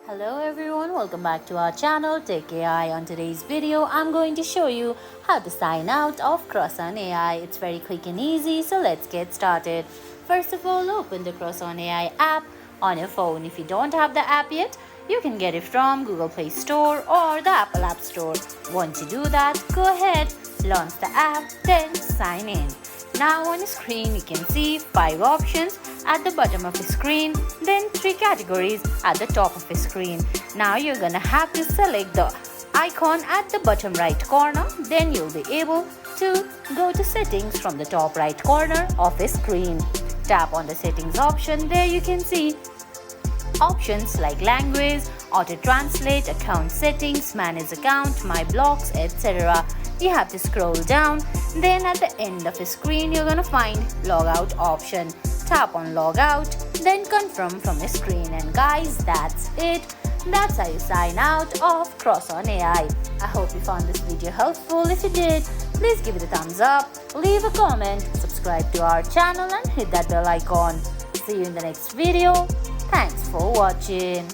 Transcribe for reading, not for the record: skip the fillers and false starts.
Hello everyone, welcome back to our channel Tech AI. On today's video, I'm going to show you how to sign out of Crushon AI. It's very quick and easy, so let's get started. First of all, open the Crushon AI app on your phone. If you don't have the app yet, you can get it from Google Play Store or the Apple App Store. Once you do that, go ahead, launch the app, then sign in. Now on your screen, you can see 5 options at the bottom of the screen, then 3 categories at the top of the screen. Now you're gonna have to select the icon at the bottom right corner, then you'll be able to go to settings from the top right corner of the screen. Tap on the settings option. There you can see options like language, auto translate, account settings, manage account, my blocks, etc. You have to scroll down, then at the end of the screen you're gonna find logout option. Tap on logout, then confirm from the screen, and guys, that's it. That's how you sign out of Crushon AI. I hope you found this video helpful. If you did, please give it a thumbs up, leave a comment, subscribe to our channel and hit that bell icon. See you in the next video. Thanks for watching.